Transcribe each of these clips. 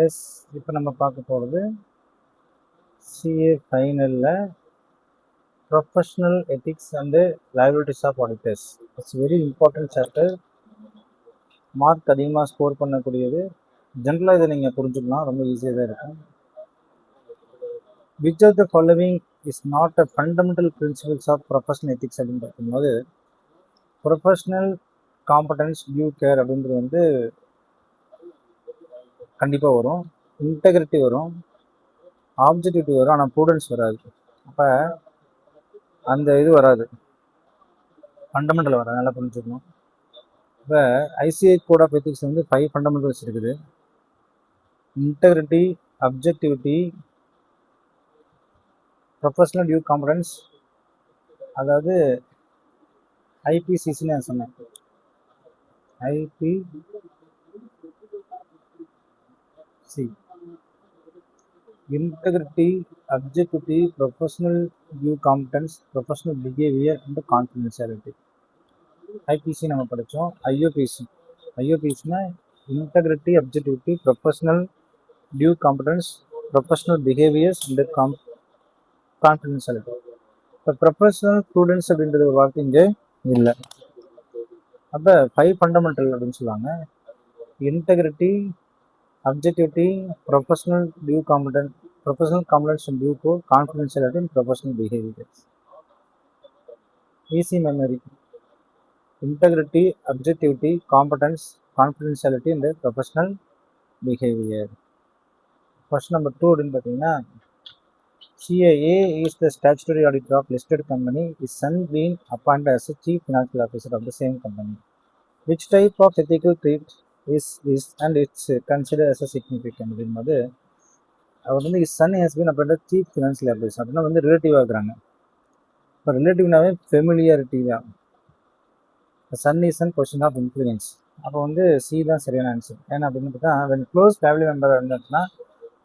S, இப்போ நம்ம பார்க்க போகிறது சிஏ ஃபைனலில் professional ethics and liabilities of auditors. It's very important chapter. Mark அதிகமாக ஸ்கோர் பண்ணக்கூடியது. ஜென்ரலாக இதை நீங்கள் புரிஞ்சுக்கலாம், ரொம்ப ஈஸியாக தான் இருக்கும். Which of the following is not a fundamental principles of professional ethics அப்படின்னு பார்க்கும்போது ப்ரொஃபஷனல் காம்படன்ஸ், டியூ கேர் அப்படின்றது வந்து கண்டிப்பாக வரும். இன்டெகிரிட்டி வரும், ஆப்ஜெக்டிவிட்டி வரும், ஆனால் ப்ரூடன்ஸ் வராது. அப்போ அந்த இது வராது, ஃபண்டமெண்டல் வராது, நல்லா புரிஞ்சுக்கணும். இப்போ ஐசிஐ கோட் ஆஃப் எத்திக்ஸ் வந்து 5 ஃபண்டமெண்டல்ஸ் இருக்குது. Integrity, objectivity, professional due competence, அதாவது ஐபிசிசின்னு நான் சொன்னேன். IPC integrity, objectivity, professional due competence, professional behaviour and confidentiality. IPC நம்ம படித்தோம். ஐஓபிசினா integrity, objectivity, professional due competence, professional behaviours and confidentiality. இப்போ ப்ரொஃபஷனல் ப்ரூடன்ஸ் அப்படின்றது ஒரு வார்த்தை இங்கே இல்லை. அப்போ 5 ஃபண்டமெண்டல் அப்படின்னு சொல்லுவாங்க. Integrity, objectivity, professional due competence, professional competence and due code, confidentiality and professional behaviours. Easy memory. Integrity, objectivity, competence, confidentiality and professional behaviour. Question number 2 அப்படின்னு பார்த்தீங்கன்னா, CAA is the statutory auditor of listed company. His son being appointed as a chief financial officer of the same company. Which type of ethical trait is this and it's considered as a significant? அப்படின்போது அவர் வந்து his son has been appointed chief financial officer அப்படின்னா வந்து relative ஆகுறாங்க. இப்போ ரிலேட்டிவ்னாவே familiarity தான். Son is an question of influence. அப்போ வந்து சி தான் சரியான ஆன்சர். ஏன்னா அப்படின்னு பார்த்தா when close family member இருந்துச்சுன்னா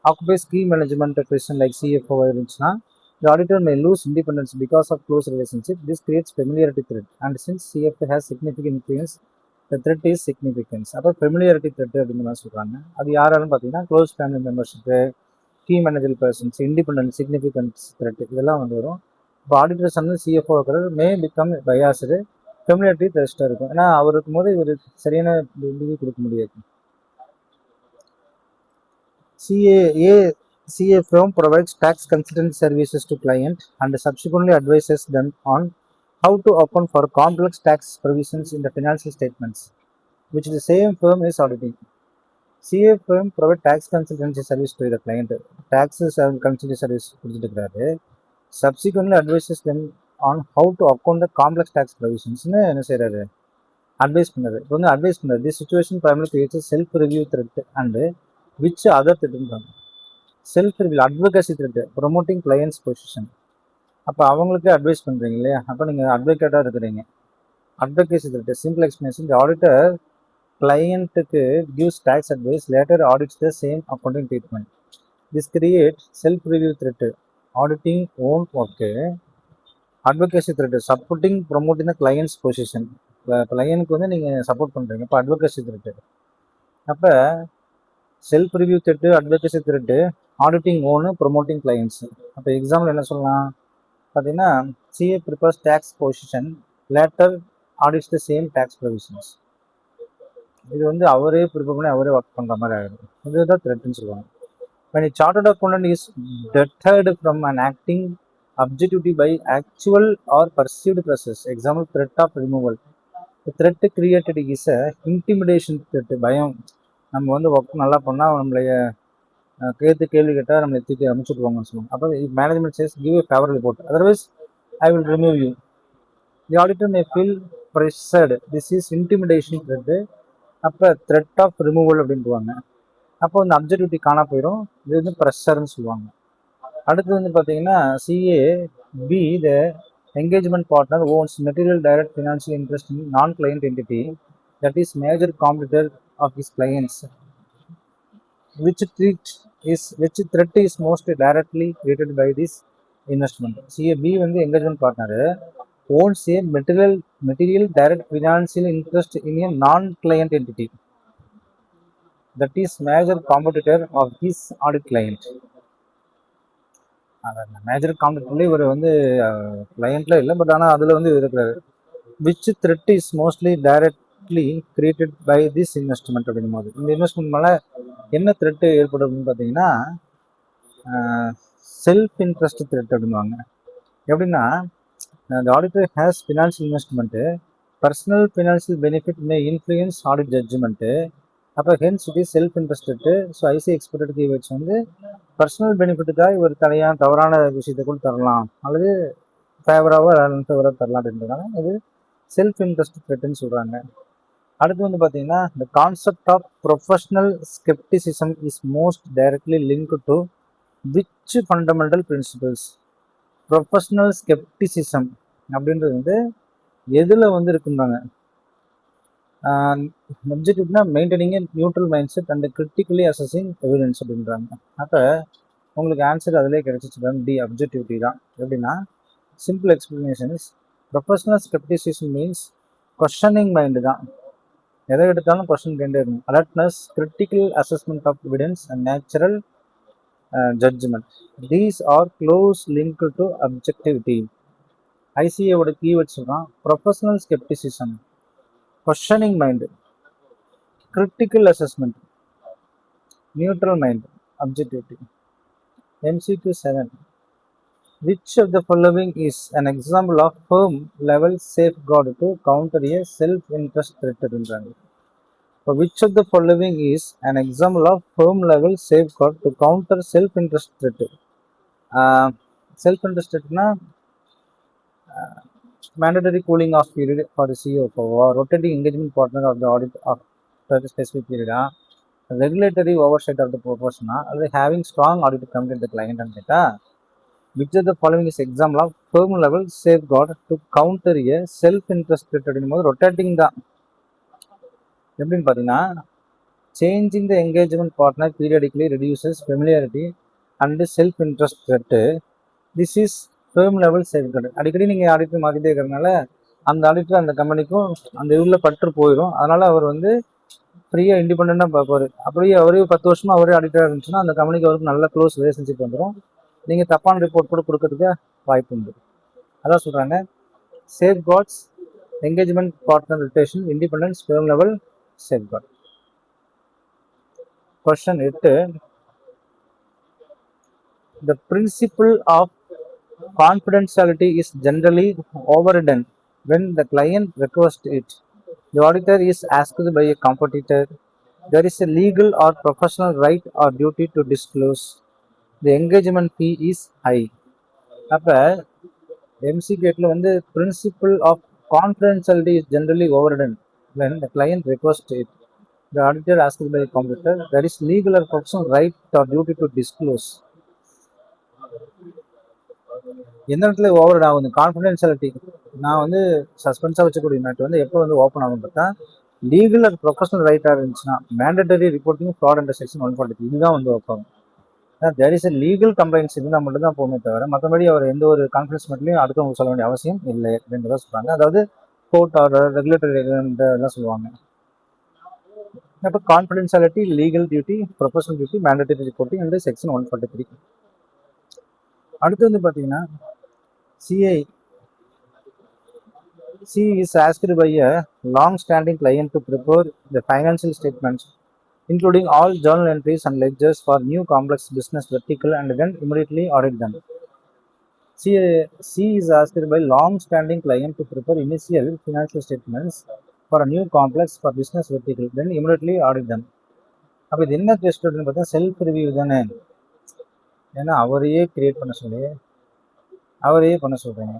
occupies key management position like CFO இருந்துச்சுன்னா the auditor may lose independence because of close relationship. This creates familiarity threat and since CFO has significant influence, the threat is significance. அப்போ familiarity threat அப்படிங்கிற மாதிரி சொல்கிறாங்க. அது யாராலும் பார்த்தீங்கன்னா close family membership, key manager persons, independence, significance threat இதெல்லாம் வந்து வரும். இப்போ ஆடிட்டர்ஸ் வந்து சிஎஃப்ஓ இருக்கிறது மே பிகம் பயாஸ்டு, ஃபெமிலியாரிட்டி த்ரெஸ்ட்டாக இருக்கும். ஏன்னா அவர் இருக்கும்போது இவர் சரியான இது கொடுக்க முடியாது. CA firm provides tax consultant services to client and subsequently advises them on how to account for complex tax provisions in the financial statements, which the same firm is auditing. CA firm provide tax consultancy service to the client. Taxes and consultancy service கொடுத்துட்டு subsequently advises them on how to account the complex tax provisions. என்ன செய்யறாரு? Advice பண்ணாரு. இப்போ வந்து advice பண்ணாரு. This situation primarily creates a self-review threat and which other threat? Self review, advocacy threat, promoting client's position. அப்போ அவங்களுக்கு advice பண்ணுறீங்க இல்லையா, அப்போ நீங்கள் அட்வொகேட்டாக இருக்கிறீங்க. Advocacy threat, simple explanation, the auditor கிளையண்ட்டுக்கு gives tax advice, later audits the same accounting treatment. This create self review threat, auditing own work. Advocacy threat, supporting promoting the client's position. கிளையனுக்கு வந்து நீங்கள் சப்போர்ட் பண்ணுறீங்க, இப்போ advocacy threat. அப்போ self review threat, advocacy threat, auditing own, promoting clients. அப்போ example என்ன சொல்லலாம் பார்த்தீங்கன்னா, CA prepares tax position, later audits the same tax provisions. இது வந்து அவரே ப்ரிப்பேர் பண்ணி அவரே ஒர்க் பண்ணுற மாதிரி ஆகிடும். இதுதான் த்ரெட்டுன்னு சொல்லுவாங்க. when a chartered accountant is deterred from an acting objectively by actual or perceived process, example threat of removal. The threat created is a intimidation threat, பயம். நம்ம வந்து ஒர்க் நல்லா பண்ணால் நம்மளைய கேள்வி கேட்டால் நம்மளை தூக்கி அமைச்சுடுவாங்கன்னு சொல்லுவாங்க. அப்போ management says give a favour report, otherwise I will remove you. The auditor may feel pressured, this is intimidation threat. அப்போ த்ரெட் ஆஃப் ரிமூவல் அப்படின்ட்டுவாங்க. அப்போ இந்த அப்ஜெக்டிவிட்டி காணா போயிடும். இது வந்து ப்ரெஷர்னு சொல்லுவாங்க. அடுத்து வந்து பார்த்தீங்கன்னா, CA be the engagement partner owns material direct financial interest in non client entity that is major competitor of his clients. which threat is most directly created by this investment? CAB வந்து engagement partner owns a material direct financial interest in a non-client entity. that is major competitor of his audit client. அதான் major காம்படிட்டர்லேயே இவர் வந்து கிளையண்ட்ல இல்லை, but ஆனால் அதில் வந்து இருக்கிறாரு. Which threat is mostly directly created by this investment அப்படிங்கும் போது இந்த இன்வெஸ்ட்மெண்ட் மேலே என்ன த்ரெட்டு ஏற்படும் பார்த்தீங்கன்னா செல்ஃப் இன்ட்ரெஸ்ட் த்ரெட் அப்படின்வாங்க. எப்படின்னா the auditor has financial investment, personal financial benefit may influence audit judgment. அப்போ hence it is self interested. So IC expected keywords வந்து பர்சனல் பெனிஃபிட்டுக்காக ஒரு தவறான விஷயத்தை கூட தரலாம், அல்லது ஃபேவராகவோ அன்ஃபேவராக தரலாம் அப்படின்றதுனால இது செல்ஃப் இன்ட்ரெஸ்ட் த்ரெட்டுன்னு சொல்கிறாங்க. அடுத்து வந்து பார்த்தீங்கன்னா the concept of professional skepticism is most directly linked to which fundamental principles? Professional skepticism அப்படின்றது வந்து எதில் வந்து இருக்குன்றாங்க. அப்ஜெக்டிவ்னா maintaining neutral mind set and critically assessing evidence அப்படின்றாங்க. அப்போ உங்களுக்கு ஆன்சர் அதிலே கிடைச்சிச்சு, டி அப்ஜெக்டிவிட்டி தான். எப்படின்னா simple explanations professional scepticism means questioning mind தான், எதை எடுத்தாலும் கொஷின் கேண்டே இருக்கும். Alertness, critical assessment of evidence and natural judgment. These are close linked to objectivity. ICA ஓட keywords சொல்றான் professional skepticism, questioning mind, critical assessment, neutral mind, objectivity. MCQ 7. Which of the following is an example of firm level safeguard to counter a self-interest threat? So which of the following is an example of firm level safeguard to counter self-interest threat? Self-interest threat na mandatory cooling off period for the CEO or rotating engagement partner of the audit after the specific period, regulatory oversight of the proportion, or having strong audit committee at the client and data. Which of the following is example of firm level safeguard to counter a self-interest threat? Rotating the எப்படின்னு பார்த்தீங்கன்னா changing the engagement partner periodically reduces familiarity and self-interest threat. This is firm level safeguard. அடிக்கடி நீங்கள் auditor மாற்றிட்டே இருக்கிறதுனால அந்த auditor அந்த கம்பெனிக்கும் அந்த இதில் பற்று போயிடும். அதனால் அவர் வந்து ஃப்ரீயாக இண்டிபெண்ட்டாக பார்ப்பார். அப்படியே அவரே 10 வருஷமாக அவரே ஆடிட்டராக இருந்துச்சுன்னா அந்த கம்பெனிக்கு அவருக்கு நல்ல க்ளோஸ் ரிலேஷன்ஷிப் வந்துடும். நீங்கள் தப்பான ரிப்போர்ட் கூட கொடுக்கறதுக்கு வாய்ப்பு உண்டு. அதான் சொல்கிறாங்க safeguards engagement partner rotation independence firm level safeguard. Question 8. The principle of confidentiality is generally overridden when the client requests it. The auditor is asked by a competitor. There is a legal or professional right or duty to disclose. The engagement fee is high. அப்போ MCQ வந்து principle of confidentiality is generally overridden when the client requests it. The auditor asked by the competitor, there is legal or professional right or duty to disclose. எந்த இடத்துல over ஆகுது confidentiality, நான் வந்து சஸ்பென்ஸாக வச்சக்கூடிய mat வந்து எப்போ வந்து open ஆகும் பார்த்தா லீகல் ஆர் ப்ரொஃபஷனல் ரைட்டாக இருந்துச்சுன்னா mandatory reporting fraud under section 142 இதுதான் வந்து ஓப்பன் ஆகும். There is a legal complaints இருந்தால் மட்டும் தான் போகுமே தவிர மற்றபடி அவர் எந்த ஒரு கான்ஃபிடன்ஸ் மட்டும் அடுத்தவங்க சொல்ல வேண்டிய அவசியம் இல்லை அப்படின்றத சொல்கிறாங்க. அதாவது கோர்ட் ஆர்டர் ரெகுலேட்டரி எல்லாம் சொல்லுவாங்க. அப்போ confidentiality, legal duty, professional duty, mandatory reporting and section 143. அடுத்து வந்து பார்த்தீங்கன்னா CI is asked by a long-standing client to prepare the financial statements, including all journal entries and ledgers for new complex business vertical, and then immediately audit them. C is asked by long-standing client to prepare initial financial statements for a new complex for business vertical, then immediately audit them. அப்போ இது என்ன test அப்படின்னு பார்த்தா self review தானே, ஏன்னா அவரையே create பண்ண சொல்லி அவரையே பண்ண சொல்கிறீங்க.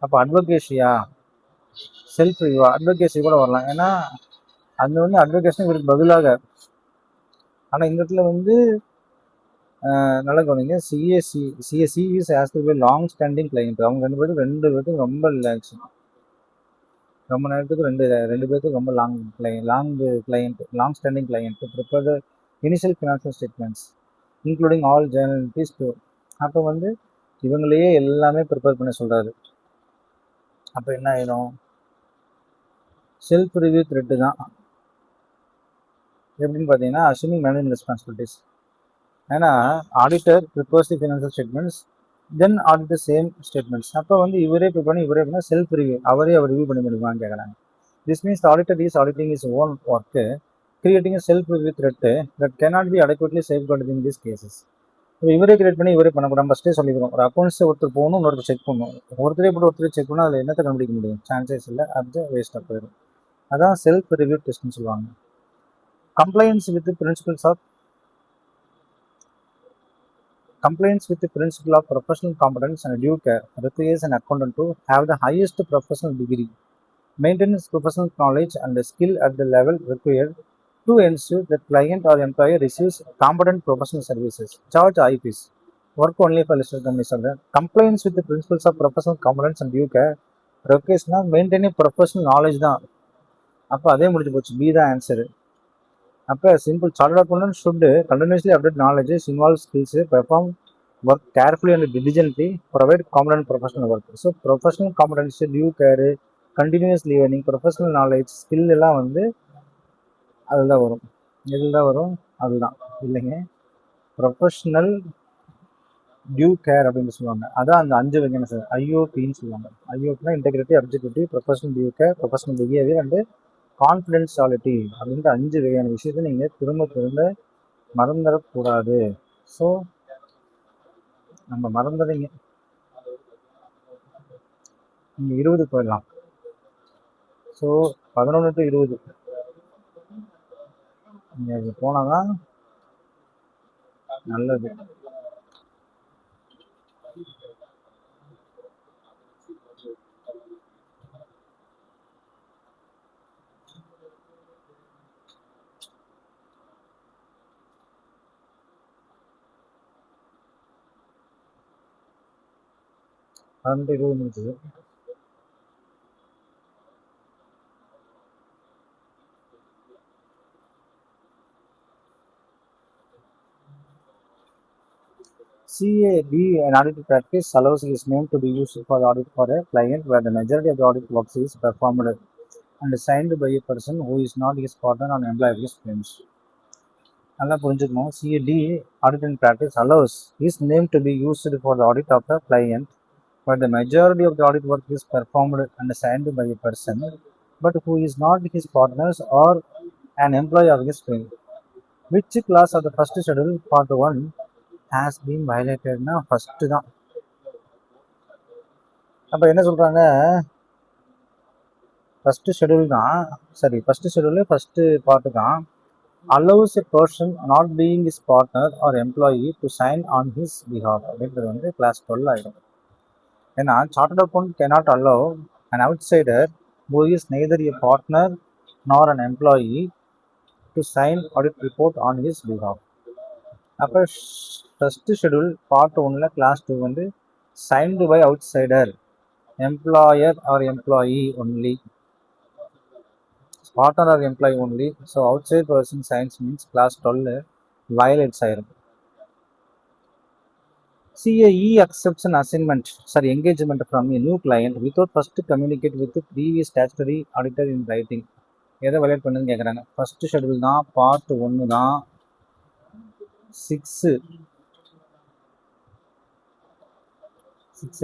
அப்போ அட்வொகேஷியா செல்ஃப் ரிவ்யூவா? அட்வொகேசி கூட வரலாம், ஏன்னா அது வந்து அட்வொகேஷன் இவருக்கு பதிலாக. ஆனால் இந்த இடத்துல வந்து நல்லா கவனிங்க, CSC is asked by long standing client. அவங்க ரெண்டு பேருக்கும் ரொம்ப ரிலாக்ஸ், ரொம்ப நேரத்துக்கு ரெண்டு பேருக்கு ரொம்ப long standing client prepare the initial financial statements including all Journal entries to. அப்போ வந்து இவங்களையே எல்லாமே ப்ரிப்பேர் பண்ண சொல்கிறாரு. அப்போ என்ன ஆயிடும், செல்ஃப் ரிவ்யூ த்ரெட்டு தான். எப்படின்னு பார்த்தீங்கன்னா அஸ்யூமிங் மேனேஜ்மெண்ட் ரெஸ்பான்சிபிலிட்டிஸ். ஏன்னா auditor prepares the financial statements then audit the same statements. அப்போ வந்து இவரே ப்ரிப்பேர் பண்ணி இவரே பண்ணால் செல்ஃப் ரிவ்யூ அவரே அவர் ரிவ்யூ பண்ணி முடியுமான்னு கேட்குறாங்க. This means the auditor is auditing his own work, creating a self-review threat that cannot be adequately safeguarded in these cases. இப்போ இவரே கிரியேட் பண்ணி இவரே பண்ணக்கூடாது. ஃபஸ்ட்டே சொல்லிக்கிறோம், ஒரு அக்கௌண்ட்ஸ் ஒருத்தர் போகணும், இன்னொருத்தர் செக் பண்ணணும். ஒருத்தரே போட்டு ஒருத்தர் செக் பண்ணால் அதில் என்னத்தை கண்டுபிடிக்க முடியும்? சான்சஸ் இல்லை, அது வேஸ்ட்டாக போயிடும். அதான் செல்ஃப் ரிவ்யூ டெஸ்ட்னு சொல்லுவாங்க. Compliance with principles of Compliance with the principle of professional competence and due care requires an accountant to have the highest professional degree, maintain his professional knowledge and skill at the level required to ensure that client or employee receives competent professional services. Charge high fees. Work only for listed companies. Compliance with the principles of professional competence and due care requires maintain a professional knowledge தான். அப்போ அதே முடிஞ்சு போச்சு, B தான் answer. அப்போ simple chartered accountant should continuously update knowledge, involve skills, perform work carefully and diligently, provide competent professional work. So professional competency, due care, continuous learning, professional knowledge, skill எல்லாம் வந்து அதில் தான் வரும். எதில் தான் வரும்? அதுதான் இல்லைங்க, ப்ரொஃபஷனல் டியூ கேர் அப்படின்னு சொல்லுவாங்க. அதான் அந்த 5 வகையான சார் ஐஓபின்னு சொல்லுவாங்க. ஐஓபினா integrity, objectivity, professional due care, professional behaviour and confidentiality அப்படின்ற 5 வகையான விஷயத்தை நீங்கள் திரும்ப திரும்ப மறந்துடக்கூடாது. ஸோ நம்ம மறந்துடுங்க. நீங்கள் 20 போயிடலாம். ஸோ 11 to 20 நீங்கள் போனால் தான் நல்லது. அந்த 20 முடிஞ்சது. CAD, an audit practice, allows his name to be used for the audit for a client where the majority of the audit works is performed and signed by a person who is not his partner or employee of his firms. நல்லா புரிஞ்சுக்கணும். CAD, audit and practice, allows his name to be used for the audit of the client where the majority of the audit work is performed and signed by a person but who is not his partners or an employee of his firm. Which clause of the first schedule part 1 has been violated? னா first தான். அப்போ என்ன சொல்றாங்க? First schedule தான், சரி first schedule first part தான். allows a person not being his partner or employee to sign on his behalf அப்படின்றது வந்து கிளாஸ் 12 ஆகிடும். ஏன்னா chartered account cannot allow an outsider who is neither a partner nor an employee to sign audit report on his behalf. அப்போ first schedule part 1ல class 2 வந்து signed by outsider, employer or employee only, partner or employee only. So outside person signs means class 12 violates ஆயிரும். CAE accepts an assignment, engagement from a new client without first communicate with the previous statutory auditor in writing. எதை violate பண்ணுன்னு கேட்குறாங்க. First schedule தான், part 1 தான், 6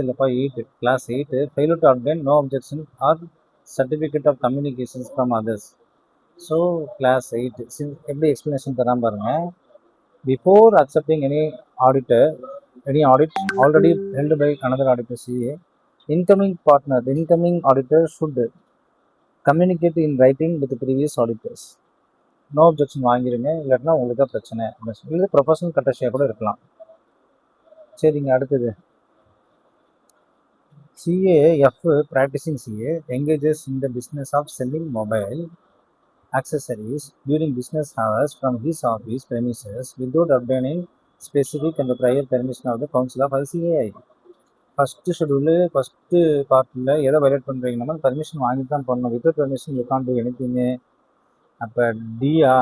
இல்லைப்பா 8, class 8, failure to obtain no objection or certificate of communications from others. So class 8 எப்படி explanation தராம பாருங்க. Before accepting any audit already held by another auditor CA, incoming auditor should communicate in writing with the previous auditors. No objection வாங்கிடுங்க, இல்லாட்டினா உங்களுக்கு தான் பிரச்சனை. இது professional கட்டர்ஷியாக கூட இருக்கலாம். சரிங்க, அடுத்தது CAF, practicing CA engages in the business of selling mobile accessories during business hours from his office premises without obtaining specific and prior permission of the Council of ICAI. First schedule first பார்ட்டில் எதை violate பண்ணுறீங்கன்னா permission வாங்கிட்டு தான் பண்ணணும். Without permission you can't two anything. அப்போ டியா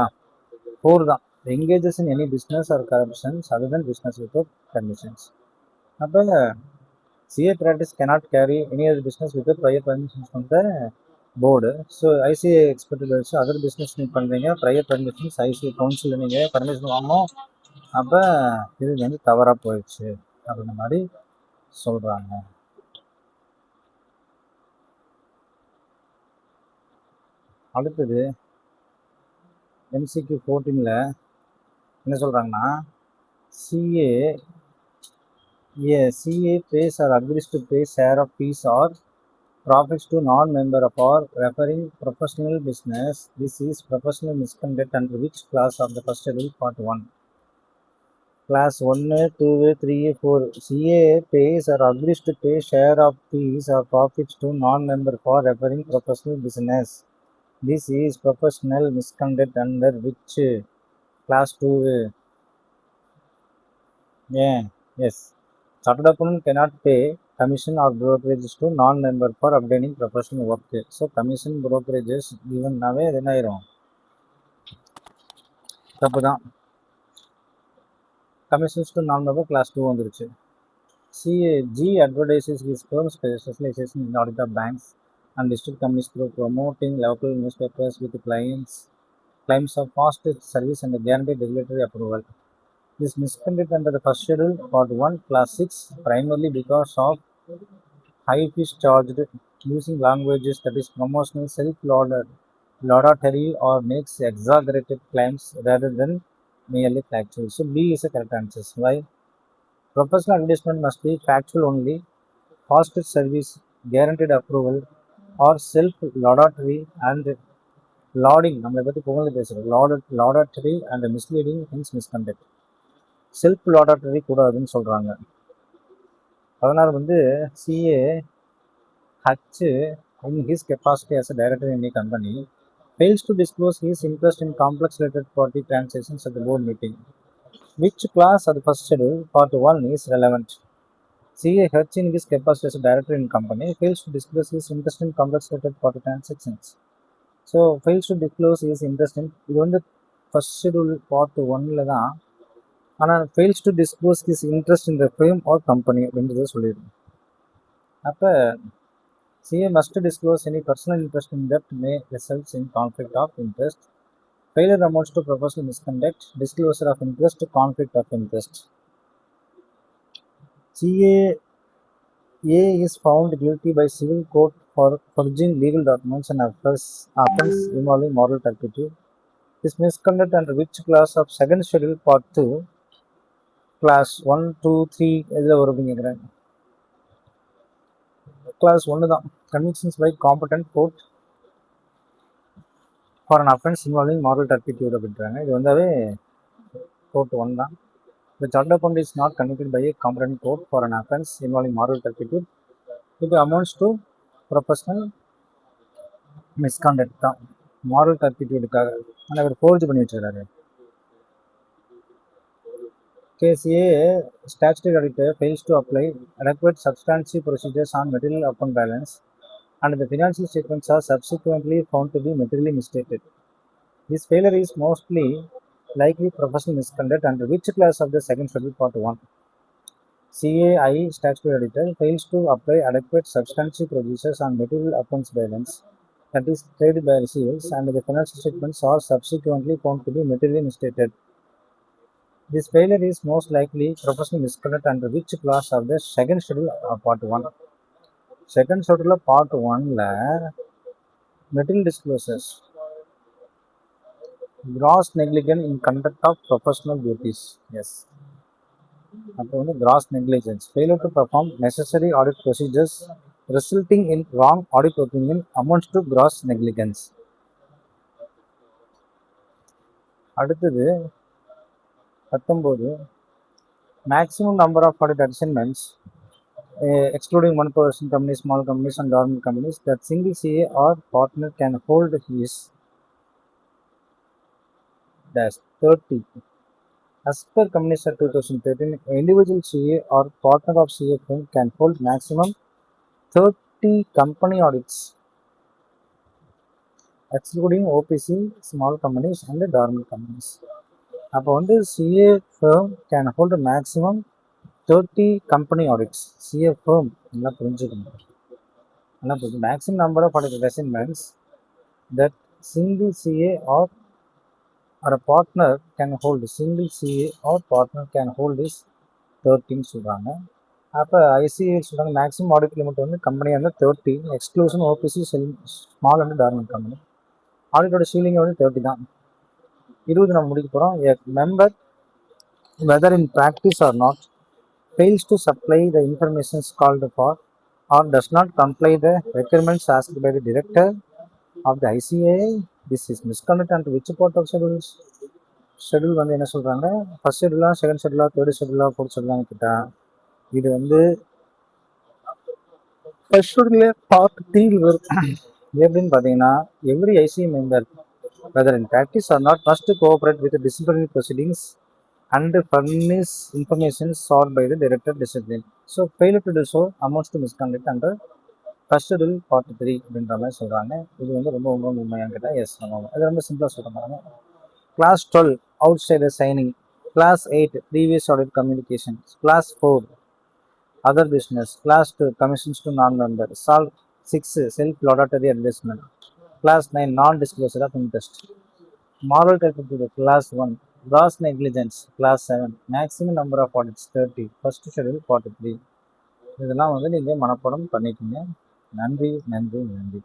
4 தான், engages in any business or corruptions other then business without permissions. அப்போ CA practice cannot carry any other business without prior permissions from the board. So ICI expert வச்சு other business நீங்கள் பண்ணுறீங்க, private permissions ICI கவுன்சிலில் நீங்கள் permission வாங்கணும். அப்போ இது வந்து தவறாக போயிடுச்சு அப்படின்ற மாதிரி சொல்கிறாங்க. அடுத்தது MCQ 14ல் என்ன சொல்கிறாங்கன்னா, CA pays or agrees to pay share of fees or profits to non-member of or referring professional business. This is professional misconduct under which class of the first schedule part 1? Class 1, 2, 3, 4. CA pays or agrees to pay share of fees or profits to non-member for referring professional business. This is professional misconduct under which class 2? Yeah, yes. Chartered accountant cannot pay commission or brokerages to non-member for obtaining professional work. So commission brokerages given நாவே அது என்ன ஆயிரும், தப்பு தான். Commissions to non-member class 2 வந்துருச்சு. CAG advertises his firm's specialization in audit of banks and district companies through promoting local newspapers with claims of fast service and guaranteed regulatory approval. This misconduct under the first schedule part 1 class 6 primarily because of high fees charged, using languages that is promotional, self-laudatory or makes exaggerated claims rather than merely factual. So B is a correct answer. Why? Professional advertisement must be factual only, fast service, guaranteed approval, or self-laudatory and lauding. நம்மளை பற்றி புகழ்ந்து பேசுகிறோம். laudatory and misleading things misconduct. self-laudatory கூடாதுன்னு சொல்கிறாங்க. அதனால் வந்து CA H, in his capacity as a director in a company, fails to disclose his interest in complex related party transactions at the board meeting. Which class of the first schedule, part 1, is relevant? CA H, in his capacity as a director in a company, fails to disclose his interest in complex related party transactions. So, fails to disclose his interest in, இது வந்து first schedule part 1ல தான், ஆனால் fails to disclose his interest in the firm or company அப்படின்றத சொல்லிடுறோம். அப்போ CA must disclose any personal interest in that may result in conflict of interest. Failure amounts to professional misconduct. Disclosure of interest, conflict of interest. CA is found guilty by civil court for forging legal documents and offense involving moral turpitude. This misconduct under which class of second schedule part 2? Class 1, 2, 3 இதில் வருவீங்க. Class 1 தான். Convictions by competent court for an offense involving moral turpitude அப்படின்றாங்க. இது வந்தாவே court 1 தான். The chartered accountant is not convicted by a competent court for an offense involving moral turpitude. It amounts to professional misconduct தான். moral turpitudeக்காக ஆனால் அவர் forge பண்ணி வச்சுக்கிறாரு. KCA statutory auditor fails to apply adequate substantive procedures on material account balance and the financial statements are subsequently found to be materially misstated. This failure is mostly likely professional misconduct under which class of the second schedule part 1? CAI statutory auditor fails to apply adequate substantive procedures on material accounts balance that is traded by receivables and the financial statements are subsequently found to be materially misstated. This failure is most likely professional misconduct under which class of the second schedule part 1? Second schedule part 1ல material disclosures, gross negligence in conduct of professional duties. Yes. அப்போ வந்து gross negligence, failure to perform necessary audit procedures resulting in wrong audit opinion amounts to gross negligence. அடுத்தது 19, maximum number of audit assignments excluding 1% companies, small companies and dormant companies that single CA or partner can hold is -30. As per Companies Act 2013, individual CA or partner of CA firm can hold maximum 30 company audits excluding OPC, small companies and dormant companies. அப்போ வந்து CA firm can hold maximum 30 company audits. CA firm நல்லா புரிஞ்சுக்கணும். maximum number of audit assignments that single CA or a partner can hold, single CA or partner can hold is 13 சொல்கிறாங்க. அப்போ ICI சொல்கிறாங்க maximum audit limit வந்து company வந்து 30, exclusion OPC small and dormant company. ஆடிட்டோட ceiling வந்து 30 தான். 20 நம்ம முடிக்க போகிறோம். A member whether in practice or not fails to supply the information called for or does not comply the requirements asked by the director of the ICAI, this is misconduct and which part of schedule வந்து என்ன சொல்கிறாங்க, first ஷெடியூலா, second ஷெடியூலா, third ஷெடியூலா, fourth ஷெடியூலான்னு கேட்டால் இது வந்து first ஷெடியூலே part 3 வரும். எப்படின்னு பார்த்தீங்கன்னா, every ICI member whether in practice or not must cooperate with the disciplinary proceedings and furnish information sought by the director discipline. So failure to do so amounts to misconduct under first schedule part 3 அப்படின்ற மாதிரி சொல்கிறாங்க. இது வந்து ரொம்ப ரொம்ப உண்மையான்னு கேட்டால் S பண்ணுவாங்க. அது ரொம்ப சிம்பிளாக சொல்கிறாங்க. Class 12 outsider signing, Class 8 previous audit communications, Class 4 other business, Class 2 commissions to non-member, 6 self-laudatory advertisement, Class 9 non-disclosure of interest, moral culpability to Class 1, gross negligence, Class 7, maximum number of audits 30, first schedule 43. இதெல்லாம் வந்து நீங்கள் மனப்பாடம் பண்ணிக்கோங்க. நன்றி நன்றி நன்றி.